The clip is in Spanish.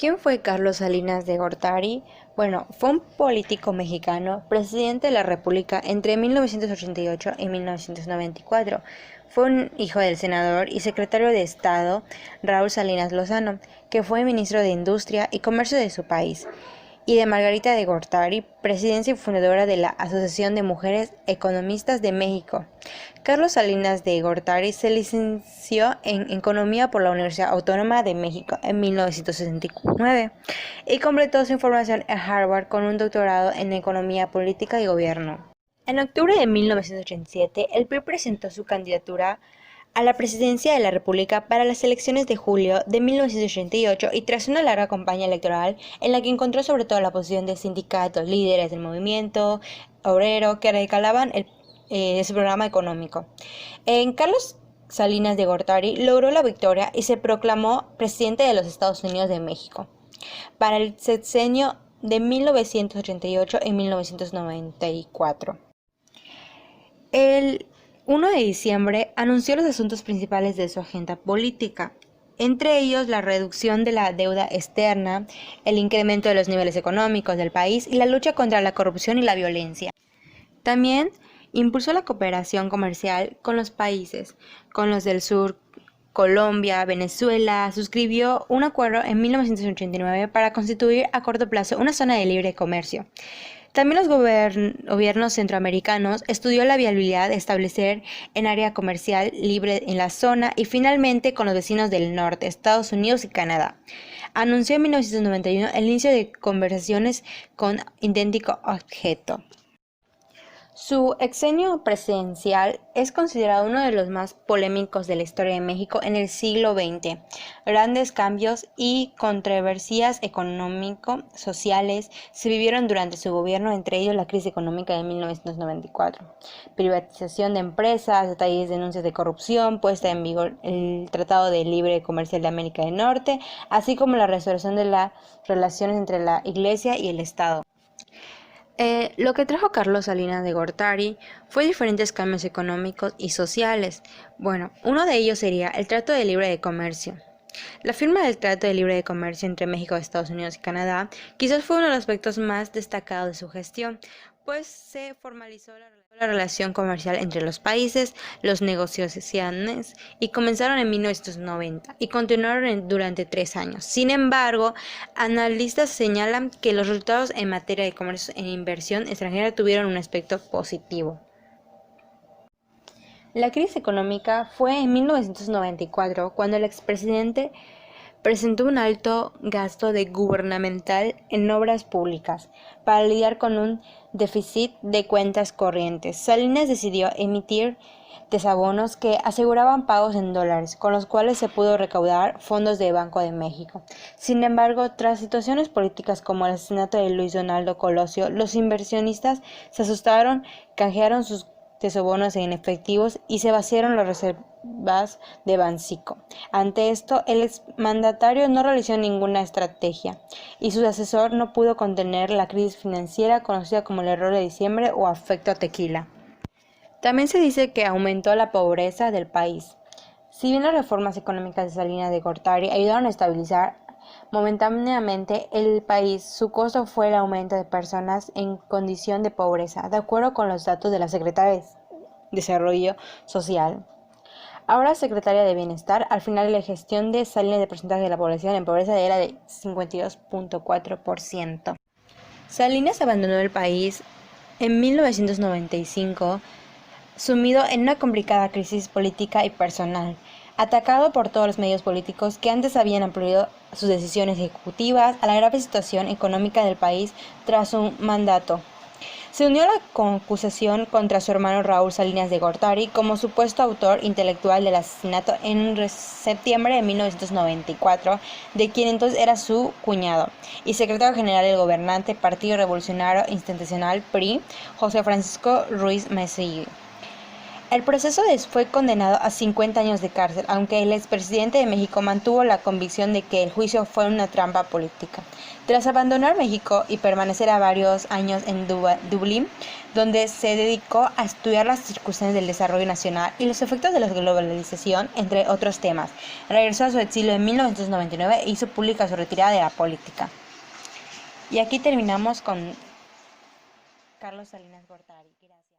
¿Quién fue Carlos Salinas de Gortari? Bueno, fue un político mexicano, presidente de la República entre 1988 y 1994. Fue un hijo del senador y secretario de Estado Raúl Salinas Lozano, que fue ministro de Industria y Comercio de su país, y de Margarita de Gortari, presidenta y fundadora de la Asociación de Mujeres Economistas de México. Carlos Salinas de Gortari se licenció en Economía por la Universidad Autónoma de México en 1969 y completó su formación en Harvard con un doctorado en Economía Política y Gobierno. En octubre de 1987, el PRI presentó su candidatura a la presidencia de la República para las elecciones de julio de 1988 y tras una larga campaña electoral en la que encontró sobre todo la posición de sindicatos, líderes del movimiento obrero que recalaban su programa económico. Carlos Salinas de Gortari logró la victoria y se proclamó presidente de los Estados Unidos de México para el sexenio de 1988 y 1994. El 1 de diciembre anunció los asuntos principales de su agenda política, entre ellos la reducción de la deuda externa, el incremento de los niveles económicos del país y la lucha contra la corrupción y la violencia. También impulsó la cooperación comercial con los países, con los del sur, Colombia, Venezuela. Suscribió un acuerdo en 1989 para constituir a corto plazo una zona de libre comercio. También los gobiernos centroamericanos estudió la viabilidad de establecer un área comercial libre en la zona y finalmente con los vecinos del norte, Estados Unidos y Canadá. Anunció en 1991 el inicio de conversaciones con idéntico objeto. Su exenio presidencial es considerado uno de los más polémicos de la historia de México en el siglo XX. Grandes cambios y controversias económico-sociales se vivieron durante su gobierno, entre ellos la crisis económica de 1994, privatización de empresas, detalles de denuncias de corrupción, puesta en vigor el Tratado de Libre Comercial de América del Norte, así como la restauración de las relaciones entre la Iglesia y el Estado. Lo que trajo Carlos Salinas de Gortari fue diferentes cambios económicos y sociales. Bueno, uno de ellos sería el Trato de Libre de Comercio. La firma del Trato de Libre de Comercio entre México, Estados Unidos y Canadá quizás fue uno de los aspectos más destacados de su gestión, pues se formalizó la relación comercial entre los países, las negociaciones y comenzaron en 1990 y continuaron durante 3 años. Sin embargo, analistas señalan que los resultados en materia de comercio e inversión extranjera tuvieron un aspecto positivo. La crisis económica fue en 1994 cuando el expresidente presentó un alto gasto gubernamental en obras públicas para lidiar con un déficit de cuentas corrientes. Salinas decidió emitir desabonos que aseguraban pagos en dólares, con los cuales se pudo recaudar fondos del Banco de México. Sin embargo, tras situaciones políticas como el asesinato de Luis Donaldo Colosio, los inversionistas se asustaron, canjearon sus desabonos en efectivos y se vaciaron las reservas de Bancico. Ante esto, el exmandatario no realizó ninguna estrategia y su asesor no pudo contener la crisis financiera conocida como el error de diciembre o efecto tequila. También se dice que aumentó la pobreza del país. Si bien las reformas económicas de Salinas de Gortari ayudaron a estabilizar momentáneamente el país, su costo fue el aumento de personas en condición de pobreza, de acuerdo con los datos de la Secretaría de Desarrollo Social. Ahora secretaria de Bienestar, al final de la gestión de Salinas, el porcentaje de la población en pobreza era de 52.4%. Salinas abandonó el país en 1995, sumido en una complicada crisis política y personal, atacado por todos los medios políticos que antes habían aplaudido sus decisiones ejecutivas a la grave situación económica del país tras su mandato. Se unió a la acusación contra su hermano Raúl Salinas de Gortari como supuesto autor intelectual del asesinato en septiembre de 1994, de quien entonces era su cuñado, y secretario general del gobernante Partido Revolucionario Institucional PRI, José Francisco Ruiz Massieu. El proceso fue condenado a 50 años de cárcel, aunque el expresidente de México mantuvo la convicción de que el juicio fue una trampa política. Tras abandonar México y permanecer a varios años en Dublín, donde se dedicó a estudiar las circunstancias del desarrollo nacional y los efectos de la globalización, entre otros temas, regresó a su exilio en 1999 e hizo pública su retirada de la política. Y aquí terminamos con Carlos Salinas Gortari. Gracias.